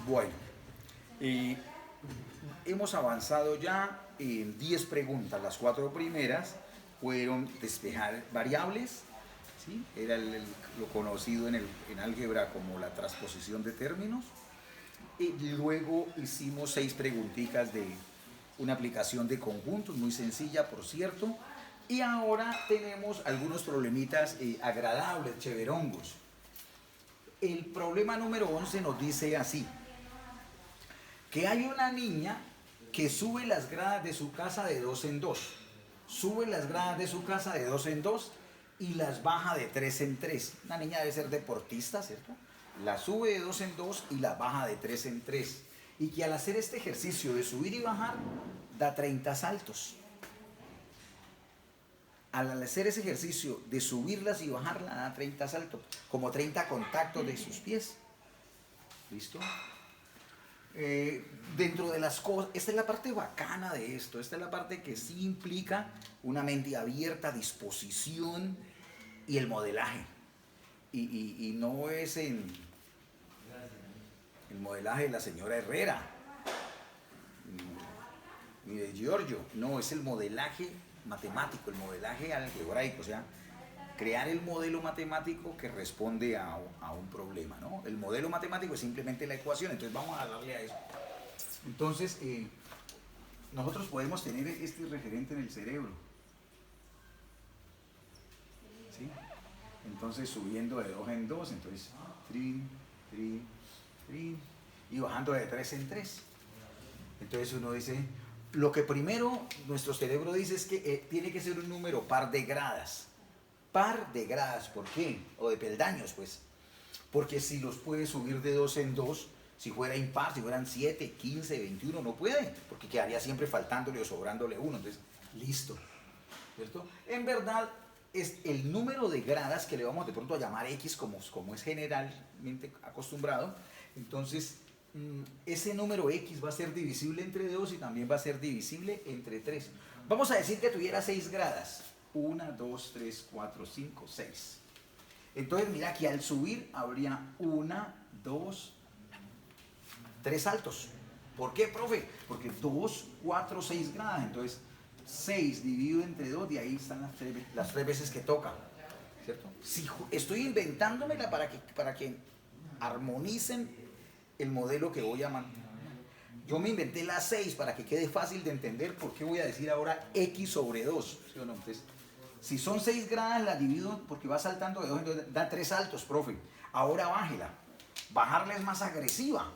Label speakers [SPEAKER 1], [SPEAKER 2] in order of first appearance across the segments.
[SPEAKER 1] Bueno, eh, hemos avanzado ya en 10 preguntas. Las 4 primeras fueron despejar variables, ¿sí? Era lo conocido en álgebra como la transposición de términos. Y luego hicimos 6 preguntitas de una aplicación de conjuntos, muy sencilla, por cierto. Y ahora tenemos algunos problemitas agradables, cheverongos. El problema número 11 nos dice así: que hay una niña que sube las gradas de su casa de 2 en 2. Sube las gradas de su casa de 2 en 2 y las baja de 3 en 3. Una niña debe ser deportista, ¿cierto? La sube de 2 en 2 y la baja de 3 en 3. Y que al hacer este ejercicio de subir y bajar, da 30 saltos. Al hacer ese ejercicio de subirlas y bajarlas, da 30 saltos, como 30 contactos de sus pies. ¿Listo? Dentro de las cosas, esta es la parte bacana de esto, esta es la parte que sí implica una mente abierta, disposición y el modelaje. Y no es en el modelaje de la señora Herrera ni de Giorgio, no, es el modelaje matemático, el modelaje algebraico, o sea, crear el modelo matemático que responde a un problema, ¿no? El modelo matemático es simplemente la ecuación, entonces vamos a darle a eso. Entonces, nosotros podemos tener este referente en el cerebro, ¿sí? Entonces, subiendo de 2 en 2, entonces, trin, trin, trin, y bajando de 3 en 3. Entonces uno dice, lo que primero nuestro cerebro dice es que tiene que ser un número par de gradas. Par de gradas, ¿por qué? O de peldaños, pues. Porque si los puede subir de 2 en 2, si fuera impar, si fueran 7, 15, 21, no puede, porque quedaría siempre faltándole o sobrándole uno. Entonces, listo, ¿cierto? En verdad, es el número de gradas que le vamos de pronto a llamar X, como es generalmente acostumbrado. Entonces, ese número X va a ser divisible entre 2 y también va a ser divisible entre 3. Vamos a decir que tuviera 6 gradas. 1, 2, 3, 4, 5, 6. Entonces mira que al subir habría 1, 2, 3 saltos. ¿Por qué, profe? Porque 2, 4, 6 gradas. Entonces 6 dividido entre 2, de ahí están las 3 veces que toca, ¿cierto? Si estoy inventándomela para que armonicen el modelo que voy a mandar. Yo me inventé la 6 para que quede fácil de entender por qué voy a decir ahora X sobre 2, ¿sí o no? Entonces, si son 6 gradas, la divido porque va saltando de 2 en 2, da 3 saltos, profe. Ahora bájela. Bajarla es más agresiva,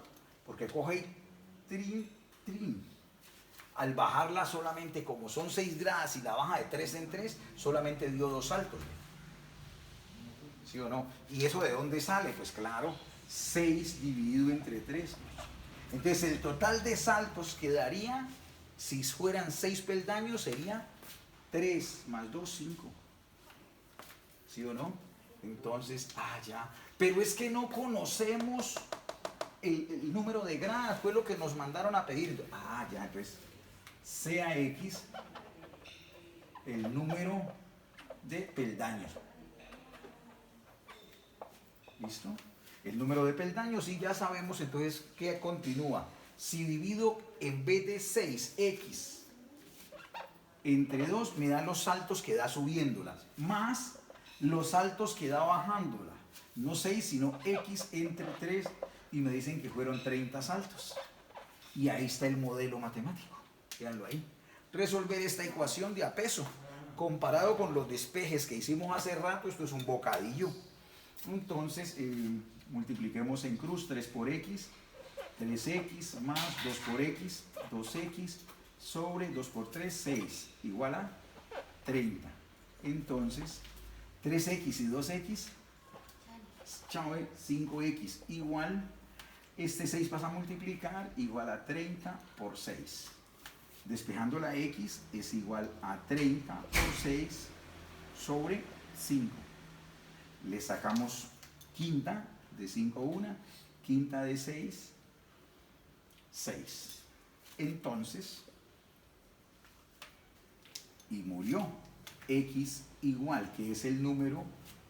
[SPEAKER 1] porque coge y trin, trin. Al bajarla solamente, como son 6 gradas y la baja de 3 en 3, solamente dio 2 saltos. ¿Sí o no? ¿Y eso de dónde sale? Pues claro, 6 dividido entre 3. Entonces el total de saltos que daría, si fueran 6 peldaños, sería 3 más 2, 5. ¿Sí o no? Entonces, ya. Pero es que no conocemos el número de gradas, fue lo que nos mandaron a pedir. Ya, entonces, sea X el número de peldaños. ¿Listo? El número de peldaños, y ya sabemos entonces que continúa. Si divido en vez de 6x entre 2, me dan los saltos que da subiéndolas, más los saltos que da bajándola. No 6, sino x entre 3, y me dicen que fueron 30 saltos. Y ahí está el modelo matemático. Véanlo ahí. Resolver esta ecuación de a peso. Comparado con los despejes que hicimos hace rato, esto es un bocadillo. Entonces, multipliquemos en cruz 3 por x, 3x más 2 por x, 2x sobre 2 por 3, 6, igual a 30. Entonces, 3x y 2x, 5x igual, este 6 pasa a multiplicar, igual a 30 por 6. Despejando la x es igual a 30 por 6 sobre 5. Le sacamos quinta de 5, 1, quinta de 6, 6. Entonces, y murió. X igual, que es el número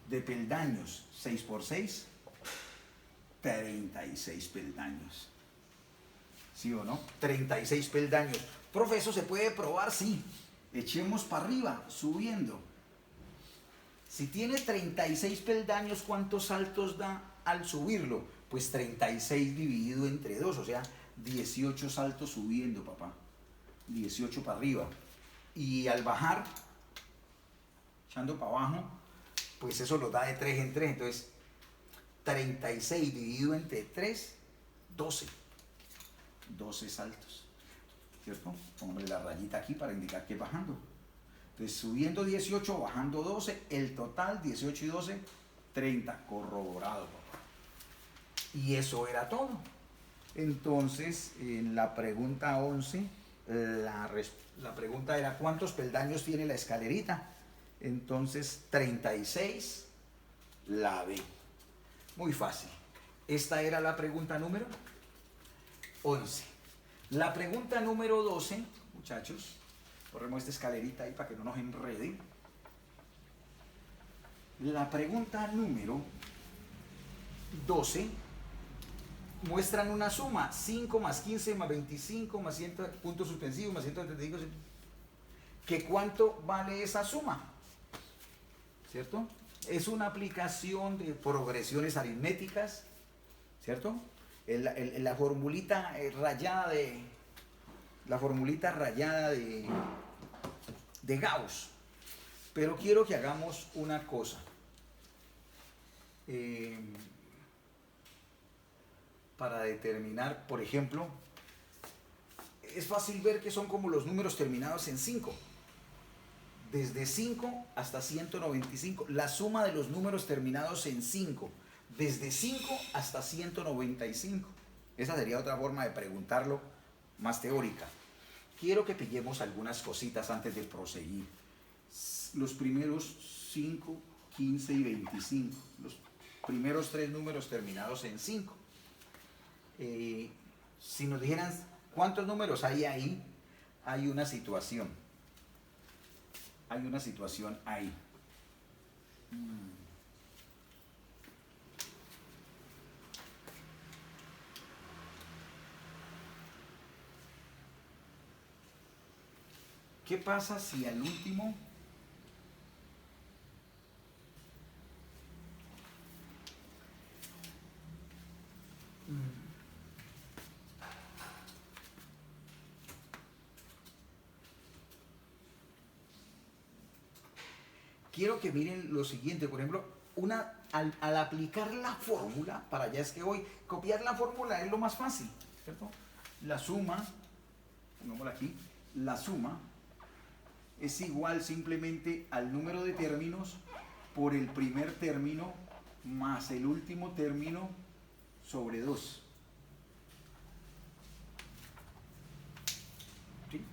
[SPEAKER 1] de peldaños. 6 por 6, 36 peldaños. ¿Sí o no? 36 peldaños. Profe, ¿eso se puede probar? Sí. Echemos para arriba, subiendo. Si tiene 36 peldaños, ¿cuántos saltos da al subirlo? Pues 36 dividido entre 2, o sea, 18 saltos subiendo, papá. 18 para arriba. Y al bajar, echando para abajo, pues eso lo da de 3 en 3. Entonces, 36 dividido entre 3, 12. 12 saltos. ¿Cierto? Pongámosle la rayita aquí para indicar que es bajando. Entonces, subiendo 18, bajando 12, el total 18 y 12, 30. Corroborado, papá. Y eso era todo. Entonces, en la pregunta 11, la pregunta era ¿cuántos peldaños tiene la escalerita? Entonces, 36, la B. Muy fácil. Esta era la pregunta número 11. La pregunta número 12, muchachos, corremos esta escalerita ahí para que no nos enrede. La pregunta número 12 muestran una suma, 5 más 15 más 25 más 100 puntos suspensivos más 135. ¿Que cuánto vale esa suma? ¿Cierto? Es una aplicación de progresiones aritméticas, ¿cierto? La formulita rayada de Gauss. Pero quiero que hagamos una cosa. Para determinar, por ejemplo, es fácil ver que son como los números terminados en 5. Desde 5 hasta 195. La suma de los números terminados en 5. Desde 5 hasta 195. Esa sería otra forma de preguntarlo, más teórica. Quiero que pillemos algunas cositas antes de proseguir. Los primeros 5, 15 y 25. Los primeros 3 números terminados en 5. Si nos dijeran cuántos números hay ahí, hay una situación. Hay una situación ahí. ¿Qué pasa si al último quiero que miren lo siguiente, por ejemplo, al aplicar la fórmula, para allá es que voy, copiar la fórmula es lo más fácil, ¿cierto? La suma, pongámosla aquí, la suma es igual simplemente al número de términos por el primer término más el último término sobre 2. ¿Sí?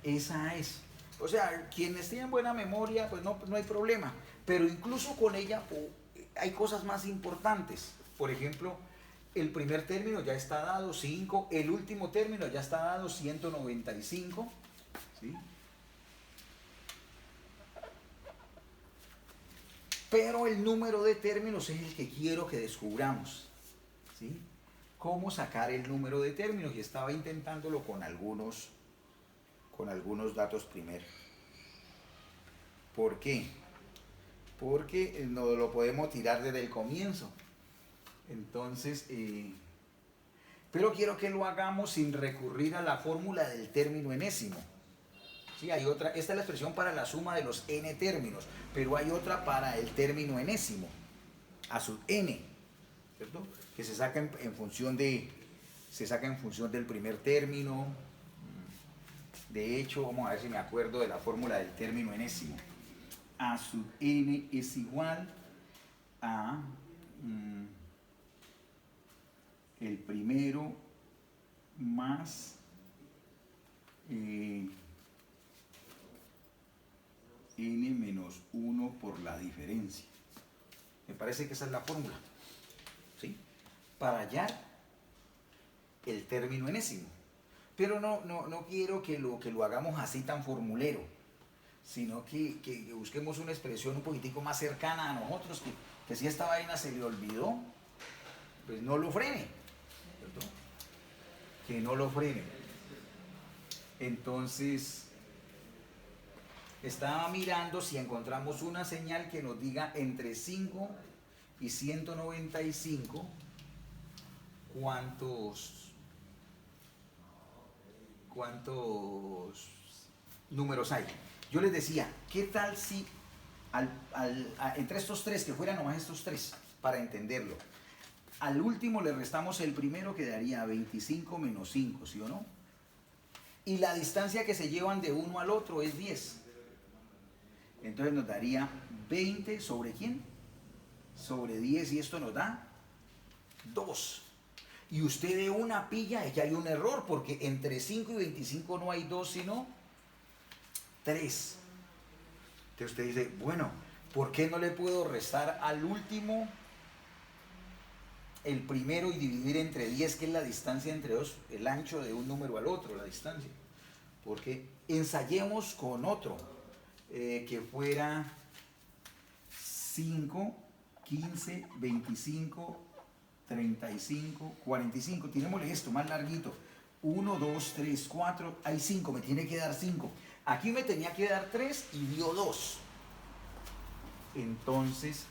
[SPEAKER 1] Esa es. O sea, quienes tienen buena memoria, pues no hay problema. Pero incluso con ella hay cosas más importantes. Por ejemplo, el primer término ya está dado 5, el último término ya está dado 195. ¿Sí? Pero el número de términos es el que quiero que descubramos. ¿Sí? ¿Cómo sacar el número de términos? Y estaba intentándolo con algunos datos primero. ¿Por qué? Porque no lo podemos tirar desde el comienzo. Entonces, pero quiero que lo hagamos sin recurrir a la fórmula del término enésimo. Sí, hay otra, esta es la expresión para la suma de los n términos, pero hay otra para el término enésimo, a sub n, ¿cierto? Que se saca en función del primer término. De hecho, vamos a ver si me acuerdo de la fórmula del término enésimo. A sub n es igual a el primero más n menos 1 por la diferencia. Me parece que esa es la fórmula, ¿sí? Para hallar el término enésimo. Pero no quiero que lo hagamos así tan formulero, sino que busquemos una expresión un poquitico más cercana a nosotros, que si esta vaina se le olvidó, pues no lo frene, ¿cierto? que no lo frenen. Entonces, estaba mirando si encontramos una señal que nos diga entre 5 y 195 cuántos números hay. Yo les decía, ¿qué tal si entre estos tres, que fueran nomás estos tres, para entenderlo? Al último le restamos el primero, que daría 25 menos 5, ¿sí o no? Y la distancia que se llevan de uno al otro es 10. Entonces nos daría 20 sobre ¿quién? Sobre 10, y esto nos da 2. Y usted de una pilla que hay un error, porque entre 5 y 25 no hay 2, sino 3. Entonces usted dice, bueno, ¿por qué no le puedo restar al último el primero y dividir entre 10, que es la distancia entre dos, el ancho de un número al otro, la distancia? Porque ensayemos con otro, que fuera 5, 15, 25, 35, 45. Tirémosle esto más larguito. 1, 2, 3, 4. Hay 5, me tiene que dar 5. Aquí me tenía que dar 3 y dio 2. Entonces,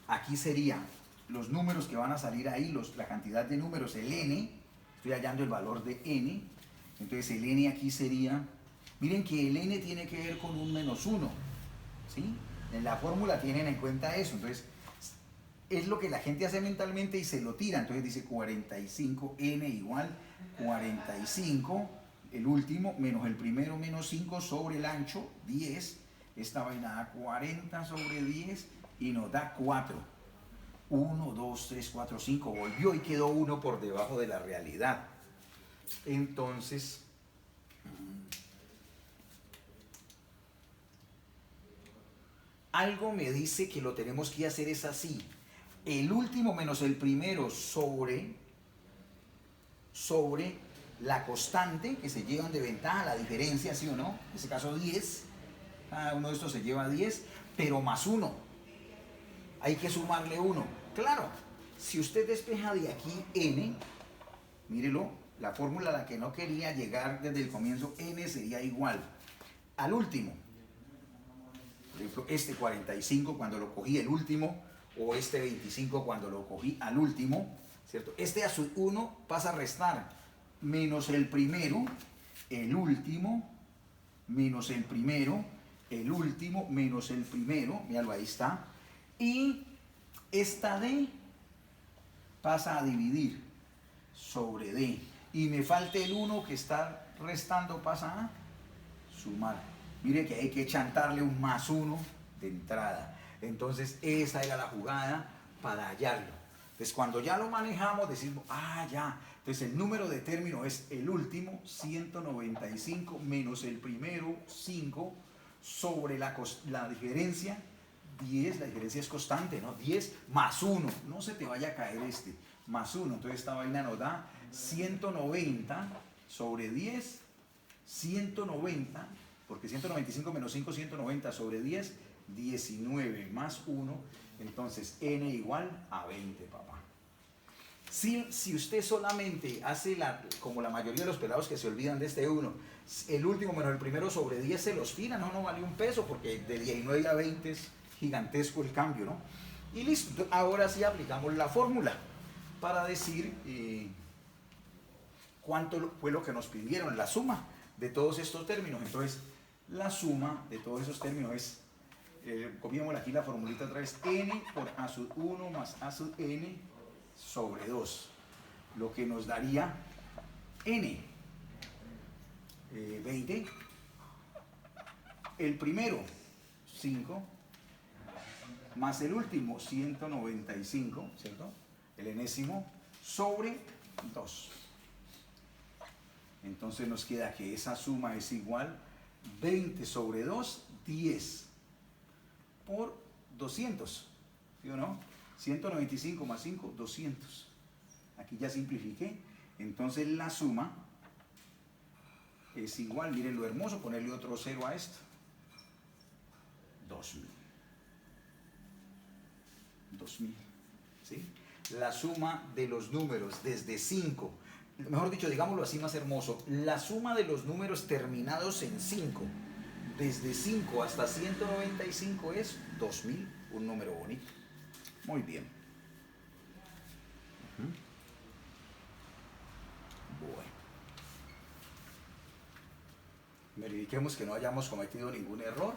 [SPEAKER 1] aquí serían los números que van a salir ahí, la cantidad de números, el n. Estoy hallando el valor de n. Entonces el n aquí sería, miren que el n tiene que ver con un menos 1, ¿sí? En la fórmula tienen en cuenta eso. Entonces es lo que la gente hace mentalmente y se lo tira. Entonces dice 45n igual 45, el último, menos el primero, menos 5 sobre el ancho, 10. Esta vaina da 40 sobre 10 y nos da 4. 1, 2, 3, 4, 5. Volvió y quedó 1 por debajo de la realidad. Entonces, algo me dice que lo tenemos que hacer es así. El último menos el primero sobre la constante que se llevan de ventaja, la diferencia, ¿sí o no? En este caso 10. Cada uno de estos se lleva 10, pero más 1. Hay que sumarle 1. Claro, si usted despeja de aquí n, mírelo, la fórmula a la que no quería llegar desde el comienzo, n sería igual al último. Por ejemplo, este 45 cuando lo cogí el último, o este 25 cuando lo cogí al último, ¿cierto? Este a su 1 pasa a restar menos el primero, el último, menos el primero, el último, menos el primero, míralo, ahí está. Y esta d pasa a dividir sobre d. Y me falta el 1 que está restando, pasa a sumar. Mire que hay que chantarle un más 1 de entrada. Entonces esa era la jugada para hallarlo. Entonces cuando ya lo manejamos decimos, ah, ya. Entonces el número de término es el último, 195, menos el primero, 5, sobre la diferencia, 10. La diferencia es constante, ¿no? 10 más 1. No se te vaya a caer este. Más 1. Entonces esta vaina nos da 190 sobre 10. 190, porque 195 menos 5, 190 sobre 10, 19 más 1, entonces n igual a 20, papá. Si usted solamente hace como la mayoría de los pelados que se olvidan de este 1, el último menos el primero sobre 10 se los tira, no vale un peso, porque de 19 a 20 es gigantesco el cambio, ¿no? Y listo, ahora sí aplicamos la fórmula para decir cuánto fue lo que nos pidieron, la suma de todos estos términos. Entonces, la suma de todos esos términos es, copiamos aquí la formulita otra vez, n por a sub 1 más a sub n sobre 2, lo que nos daría n, 20, el primero, 5, más el último, 195, ¿cierto? El enésimo, sobre 2. Entonces nos queda que esa suma es igual 20 sobre 2, 10 por 200, ¿sí o no? 195 más 5, 200. Aquí ya simplifiqué. Entonces la suma es igual, miren lo hermoso, ponerle otro 0 a esto. 2000. 2000, ¿sí? La suma de los números desde 5 mejor dicho, digámoslo así más hermoso, la suma de los números terminados en 5, desde 5 hasta 195 es 2000, un número bonito. Muy bien. Bueno. Verifiquemos que no hayamos cometido ningún error.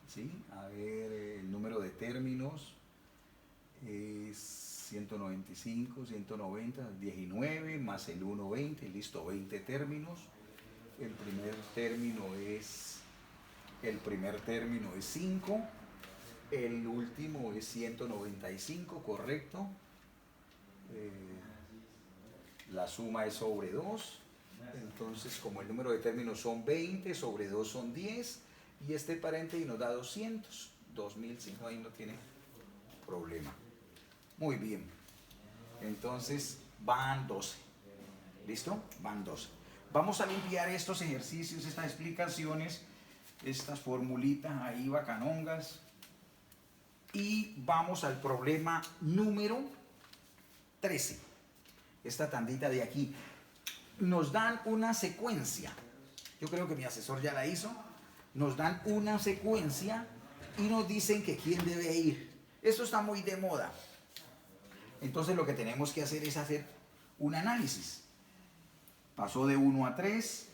[SPEAKER 1] ¿Sí? A ver, el número de términos es 195, 190, 19, más el 1, 20, listo, 20 términos. El primer término es 5, el último es 195, correcto. La suma es sobre 2, entonces como el número de términos son 20, sobre 2 son 10, y este paréntesis nos da 200, 2005, ahí no tiene problema. Muy bien, entonces van 12, ¿listo? Van 12. Vamos a limpiar estos ejercicios, estas explicaciones, estas formulitas ahí bacanongas, y vamos al problema número 13. Esta tandita de aquí. Nos dan una secuencia. Yo creo que mi asesor ya la hizo. Nos dan una secuencia y nos dicen que quién debe ir. Esto está muy de moda. Entonces lo que tenemos que hacer es hacer un análisis. Pasó de 1 a 3.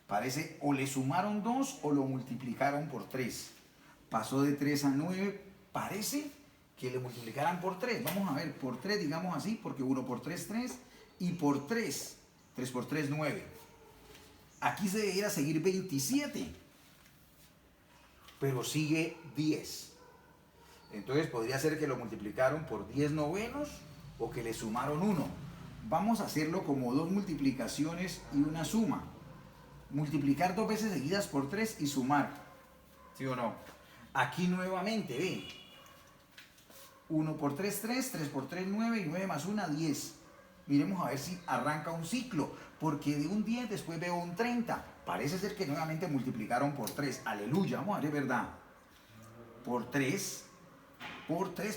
[SPEAKER 1] Parece o le sumaron 2 o lo multiplicaron por 3. Pasó de 3 a 9. Parece que le multiplicaran por 3. Vamos a ver, por 3, digamos así, porque 1 por 3, 3, y por 3, 3 por 3, 9. Aquí se debería seguir 27, pero sigue 10. Entonces podría ser que lo multiplicaron por 10 novenos o que le sumaron 1. Vamos a hacerlo como dos multiplicaciones y una suma. Multiplicar 2 veces seguidas por 3 y sumar. ¿Sí o no? Aquí nuevamente, ve. 1 por 3, 3, 3 por 3, 9, y 9 más 1, 10. Miremos a ver si arranca un ciclo, porque de un 10 después veo un 30. Parece ser que nuevamente multiplicaron por 3. Aleluya, vamos a ver, es verdad. Por 3,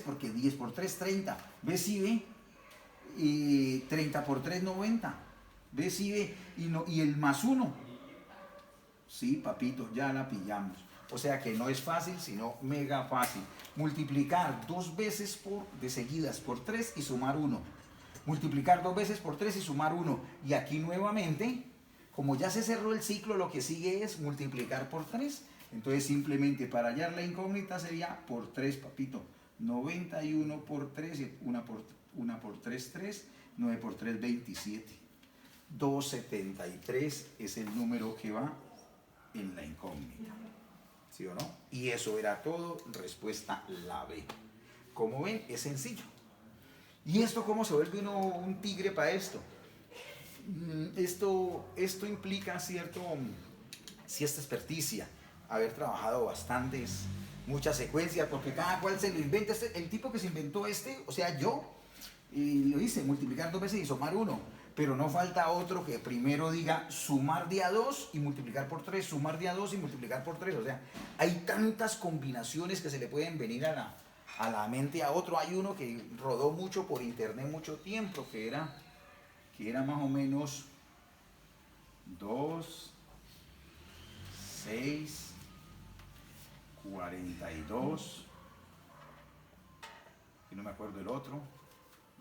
[SPEAKER 1] porque 10 por 3, 30. ¿Ves si ve? Y 30 por 3, 90. ¿Ves si ve? Y el más 1. Sí, papito, ya la pillamos. O sea que no es fácil, sino mega fácil. Multiplicar 2 veces de seguidas por 3 y sumar 1. Multiplicar 2 veces por 3 y sumar 1. Y aquí nuevamente, como ya se cerró el ciclo, lo que sigue es multiplicar por 3. Entonces simplemente para hallar la incógnita sería por 3, papito. 91 por 3, 1 por 3, 3. 9 por 3, 27. 273 es el número que va en la incógnita. ¿Sí o no? Y eso era todo, respuesta la B. Como ven, es sencillo. ¿Y esto cómo se vuelve uno un tigre para esto? Esto implica cierta experticia, haber trabajado muchas secuencias, porque cada cual se lo inventa. El tipo que se inventó o sea, yo, y lo hice, multiplicar 2 veces y sumar 1. Pero no falta otro que primero diga sumar de a 2 y multiplicar por 3, sumar de a 2 y multiplicar por 3. O sea, hay tantas combinaciones que se le pueden venir a la mente a otro. Hay uno que rodó mucho por internet mucho tiempo, que era más o menos 2, 6, 42, y no me acuerdo el otro,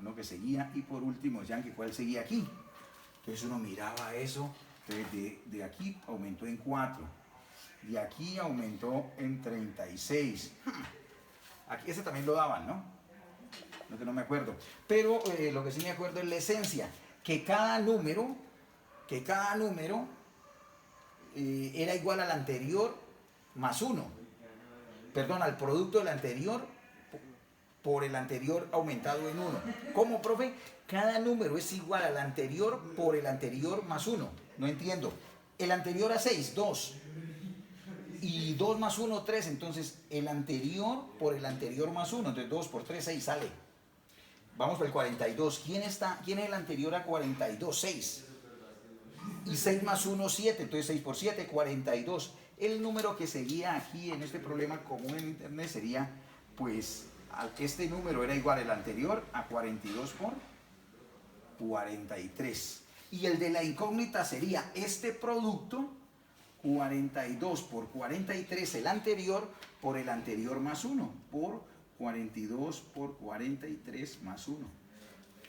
[SPEAKER 1] uno que seguía, y por último, ya que cuál seguía aquí. Entonces uno miraba eso, entonces de aquí aumentó en 4, de aquí aumentó en 36. Aquí ese también lo daban, ¿no? No, que no me acuerdo. Pero lo que sí me acuerdo es la esencia, que cada número era igual al anterior más 1. Perdón, al producto del anterior por el anterior aumentado en 1. ¿Cómo, profe? Cada número es igual al anterior por el anterior más 1. No entiendo. El anterior a 6, 2. Y 2 más 1, 3. Entonces, el anterior por el anterior más 1. Entonces, 2 por 3, 6 sale. Vamos por el 42. ¿Quién es el anterior a 42? 6. Y 6 más 1, 7. Entonces, 6 por 7, 42. El número que seguía aquí en este problema común en internet sería, pues, este número era igual al anterior a 42 por 43. Y el de la incógnita sería este producto, 42 por 43, el anterior, por el anterior más 1, por 42 por 43 más 1.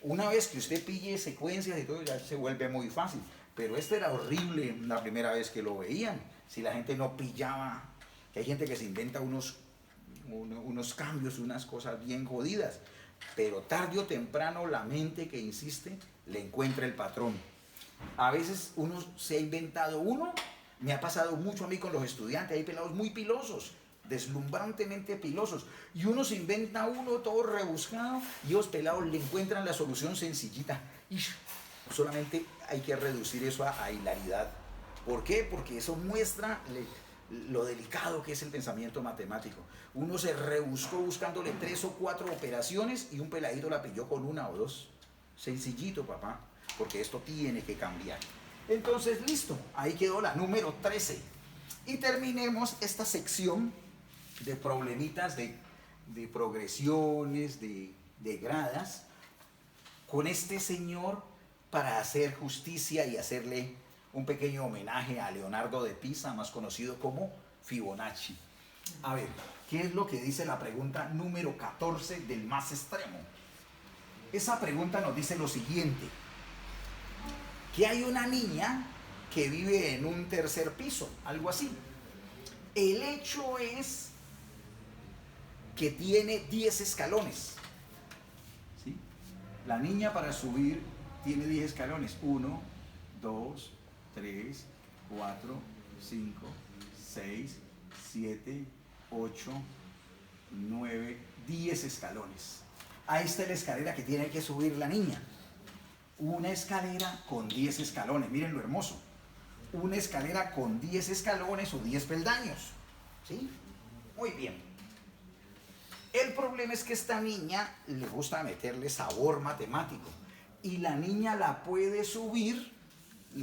[SPEAKER 1] Una vez que usted pille secuencias y todo, ya se vuelve muy fácil. Pero este era horrible la primera vez que lo veían. Si la gente no pillaba, que hay gente que se inventa unos cambios, unas cosas bien jodidas. Pero tarde o temprano la mente que insiste le encuentra el patrón. A veces uno se ha inventado uno, me ha pasado mucho a mí con los estudiantes, hay pelados muy pilosos, deslumbrantemente pilosos, y uno se inventa uno todo rebuscado y los pelados le encuentran la solución sencillita. Y solamente hay que reducir eso a hilaridad. ¿Por qué? Porque eso muestra lo delicado que es el pensamiento matemático. Uno se rebuscó buscándole 3 o 4 operaciones y un peladito la pilló con 1 o 2. Sencillito, papá, porque esto tiene que cambiar. Entonces, listo, ahí quedó la número 13. Y terminemos esta sección de problemitas de progresiones, de gradas, con este señor para hacer justicia y hacerle un pequeño homenaje a Leonardo de Pisa, más conocido como Fibonacci. A ver, ¿qué es lo que dice la pregunta número 14 del más extremo? Esa pregunta nos dice lo siguiente: que hay una niña que vive en un tercer piso, algo así. El hecho es que tiene 10 escalones. ¿Sí? La niña para subir tiene 10 escalones. 1, 2, 3, 4, 5, 6, 7, 8, 9, 10 escalones. Ahí está la escalera que tiene que subir la niña. Una escalera con 10 escalones. Miren lo hermoso. Una escalera con 10 escalones o 10 peldaños. ¿Sí? Muy bien. El problema es que a esta niña le gusta meterle sabor matemático. Y la niña la puede subir.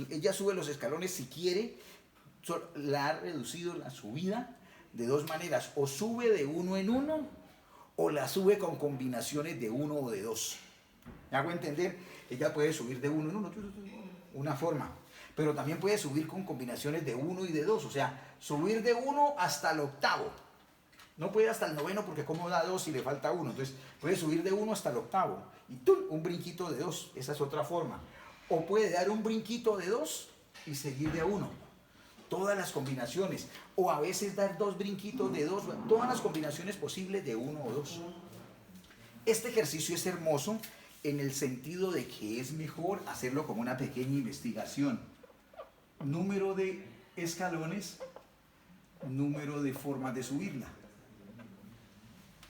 [SPEAKER 1] Ella sube los escalones si quiere. La ha reducido la subida de 2 maneras. O sube de 1 en 1 o la sube con combinaciones de 1 o de 2. ¿Me hago entender? Ella puede subir de 1 en 1, una forma. Pero también puede subir con combinaciones de 1 y de 2. O sea, subir de 1 hasta el octavo. No puede hasta el noveno porque como da 2 y le falta 1. Entonces puede subir de 1 hasta el octavo. Y ¡tum! Un brinquito de 2. Esa es otra forma. O puede dar un brinquito de 2 y seguir de 1. Todas las combinaciones. O a veces dar 2 brinquitos de 2. Todas las combinaciones posibles de 1 o 2. Este ejercicio es hermoso en el sentido de que es mejor hacerlo como una pequeña investigación. Número de escalones, número de formas de subirla.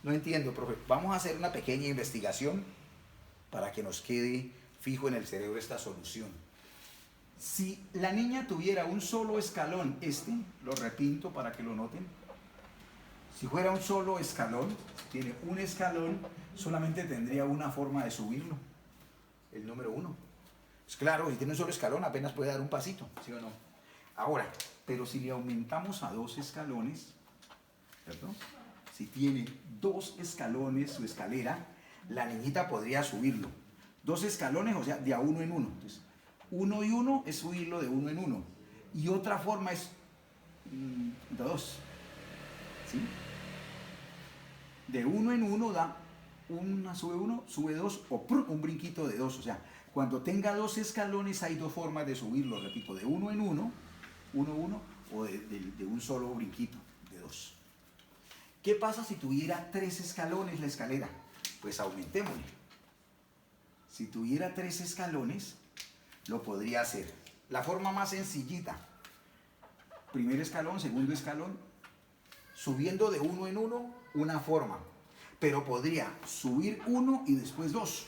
[SPEAKER 1] No entiendo, profe. Vamos a hacer una pequeña investigación para que nos quede fijo en el cerebro esta solución. Si la niña tuviera un solo escalón, lo repito para que lo noten. Si fuera un solo escalón, tiene un escalón, solamente tendría una forma de subirlo, el número 1. Pues claro, si tiene un solo escalón apenas puede dar un pasito, ¿sí o no? Ahora, pero si le aumentamos a 2 escalones, ¿cierto? Si tiene 2 escalones su escalera, la niñita podría subirlo. 2 escalones, o sea, de a 1 en 1. Entonces, 1 y 1 es subirlo de 1 en 1. Y otra forma es de 2. ¿Sí? De 1 en 1 da sube 1, sube 2 o un brinquito de 2. O sea, cuando tenga 2 escalones hay 2 formas de subirlo, repito, de 1 en 1, 1, 1, o de un solo brinquito de 2. ¿Qué pasa si tuviera 3 escalones la escalera? Pues aumentémosle. Si tuviera 3 escalones, lo podría hacer. La forma más sencillita. Primer escalón, segundo escalón, subiendo de 1 en 1, una forma. Pero podría subir 1 y después 2.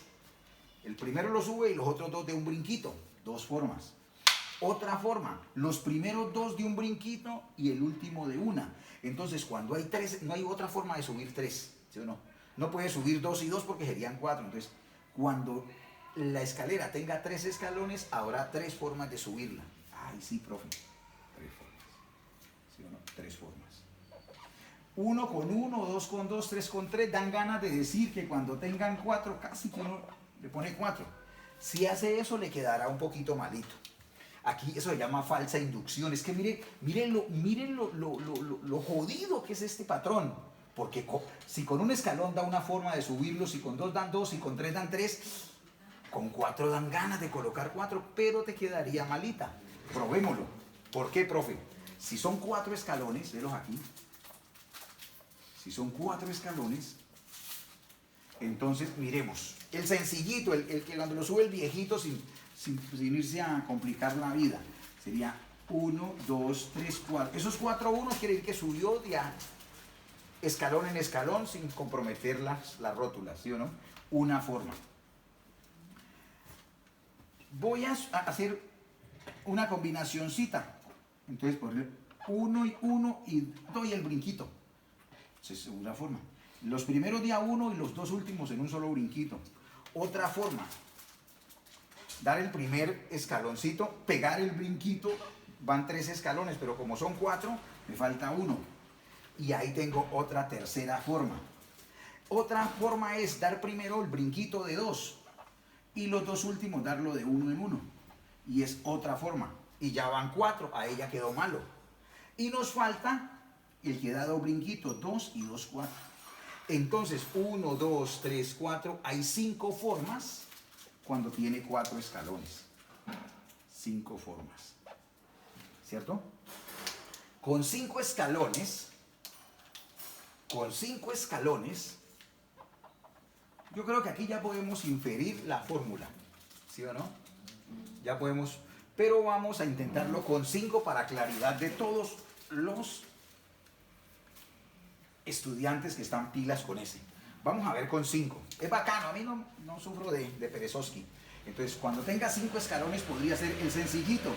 [SPEAKER 1] El primero lo sube y los otros 2 de un brinquito. 2 formas. Otra forma, los primeros 2 de un brinquito y el último de una. Entonces, cuando hay 3, no hay otra forma de subir 3, ¿sí o no? No puede subir 2 y 2 porque serían 4. Entonces, cuando la escalera tenga 3 escalones, habrá 3 formas de subirla. Ay, sí, profe. 3 formas. ¿Sí o no? 3 formas. 1 con 1, 2 con 2, 3 con 3. Dan ganas de decir que cuando tengan 4, casi que uno le pone 4. Si hace eso, le quedará un poquito malito. Aquí eso se llama falsa inducción. Es que miren lo jodido que es este patrón. Porque si con un escalón da una forma de subirlo, si con 2 dan 2, si con 3 dan 3, con 4 dan ganas de colocar 4, pero te quedaría malita. Probémoslo. ¿Por qué, profe? Si son 4 escalones, velos aquí. Si son 4 escalones, entonces miremos. El sencillito, el que cuando lo sube el viejito sin irse a complicar la vida, sería 1, 2, 3, 4. Esos 4 unos quiere decir que subió de escalón en escalón sin comprometer las rótulas, ¿sí o no? Una forma. Voy a hacer una combinacioncita. Entonces, por ejemplo, 1 y 1 y doy el brinquito. Esa es una forma. Los primeros de a 1 y los 2 últimos en un solo brinquito. Otra forma. Dar el primer escaloncito, pegar el brinquito. Van 3 escalones, pero como son 4, me falta 1. Y ahí tengo otra tercera forma. Otra forma es dar primero el brinquito de 2 y los 2 últimos darlo de 1 en 1. Y es otra forma. Y ya van 4, a ella quedó malo. Y nos falta el que da 2 brinquitos, 2 y 2, 4. Entonces, 1, 2, 3, 4, hay 5 formas cuando tiene 4 escalones. 5 formas. ¿Cierto? Con 5 escalones, yo creo que aquí ya podemos inferir la fórmula. ¿Sí o no? Ya podemos, pero vamos a intentarlo con 5 para claridad de todos los estudiantes que están pilas con ese. Vamos a ver con 5. Es bacano, a mí no sufro de Perezowski. Entonces, cuando tenga 5 escalones, podría ser el sencillito.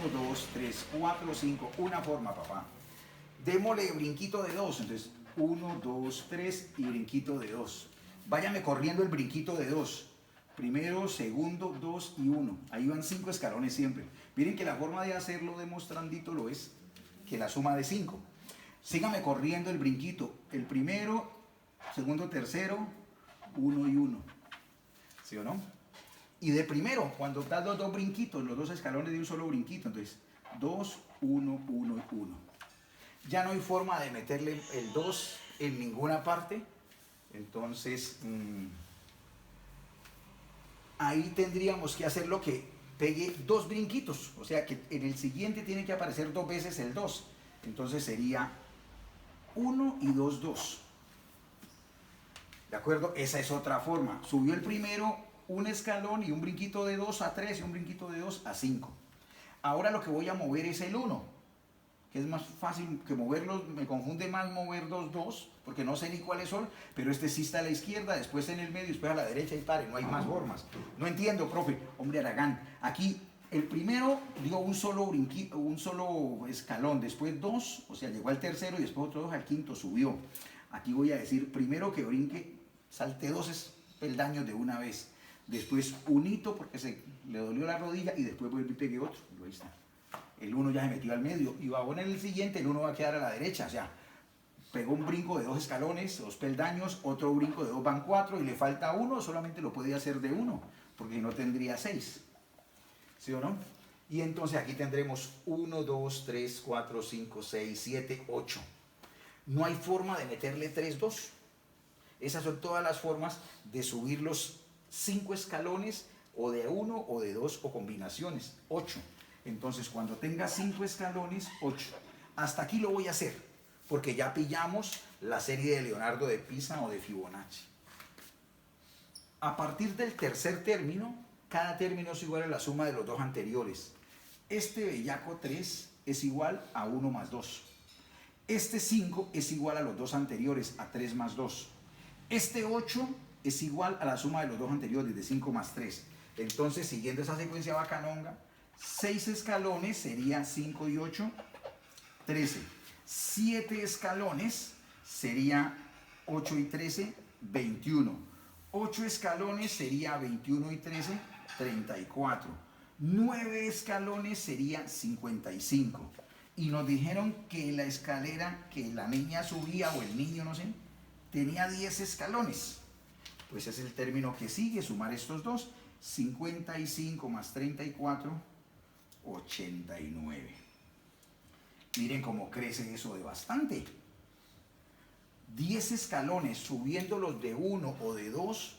[SPEAKER 1] 1, 2, 3, 4, 5. Una forma, papá. Démosle brinquito de 2. Entonces, 1, 2, 3 y brinquito de 2. Váyame corriendo el brinquito de 2. Primero, segundo, 2 y 1. Ahí van 5 escalones siempre. Miren que la forma de hacerlo demostrandito lo es que la suma de 5. Sígame corriendo el brinquito. El primero, segundo, tercero, 1 y 1. ¿Sí o no? Y de primero, cuando das los 2 brinquitos, los 2 escalones de un solo brinquito, entonces 2, 1, 1 y 1. Ya no hay forma de meterle el 2 en ninguna parte. Entonces, ahí tendríamos que hacer lo que pegue 2 brinquitos. O sea que en el siguiente tiene que aparecer 2 veces el 2. Entonces sería 1 y 2, 2. ¿De acuerdo? Esa es otra forma. Subió el primero un escalón y un brinquito de 2 a 3 y un brinquito de 2 a 5. Ahora lo que voy a mover es el 1, que es más fácil que moverlos. Me confunde más mover 2, 2, porque no sé ni cuáles son, pero este sí está a la izquierda, después en el medio, después a la derecha y pare. No hay más formas. No entiendo, profe. Hombre Aragán, aquí el primero dio un solo brinquito, un solo escalón, después 2, o sea, llegó al tercero y después otro 2 al quinto, subió. Aquí voy a decir, primero que brinque, salte 2 peldaños de una vez. Después un hito porque le dolió la rodilla y después vuelve y pegue otro. Ahí está. El 1 ya se metió al medio y va a poner el siguiente, el 1 va a quedar a la derecha. O sea, pegó un brinco de 2 escalones, 2 peldaños, otro brinco de 2 van 4 y le falta 1, solamente lo puede hacer de 1, porque no tendría 6. ¿Sí o no? Y entonces aquí tendremos 1, 2, 3, 4, 5, 6, 7, 8. No hay forma de meterle 3, 2. Esas son todas las formas de subir los 5 escalones, o de 1 o de 2 o combinaciones. 8. Entonces cuando tenga 5 escalones, 8. Hasta aquí lo voy a hacer, porque ya pillamos la serie de Leonardo de Pisa o de Fibonacci. A partir del tercer término, cada término es igual a la suma de los 2 anteriores. Este bellaco 3 es igual a 1 más 2. Este 5 es igual a los 2 anteriores, a 3 más 2. Este 8 es igual a la suma de los 2 anteriores, de 5 más 3. Entonces, siguiendo esa secuencia bacanonga, 6 escalones sería 5 y 8, 13. 7 escalones sería 8 y 13, 21. 8 escalones sería 21 y 13, 34. 9 escalones sería 55. Y nos dijeron que la escalera que la niña subía, o el niño, no sé, tenía 10 escalones. Pues es el término que sigue, sumar estos dos. 55 más 34, 89. Miren cómo crece eso de bastante. 10 escalones, subiéndolos de 1 o de 2,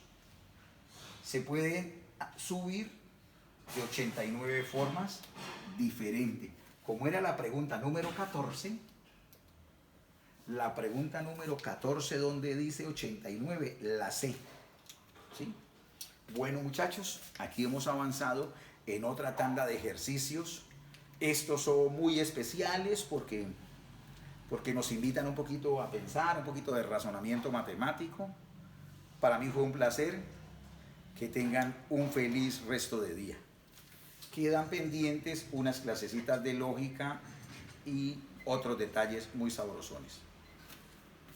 [SPEAKER 1] se puede subir de 89 formas diferentes. Como era la pregunta número 14, la pregunta número 14 donde dice 89, la sé. ¿Sí? Bueno, muchachos, aquí hemos avanzado en otra tanda de ejercicios. Estos son muy especiales porque nos invitan un poquito a pensar, un poquito de razonamiento matemático. Para mí fue un placer. Que tengan un feliz resto de día. Quedan pendientes unas clasecitas de lógica y otros detalles muy sabrosones.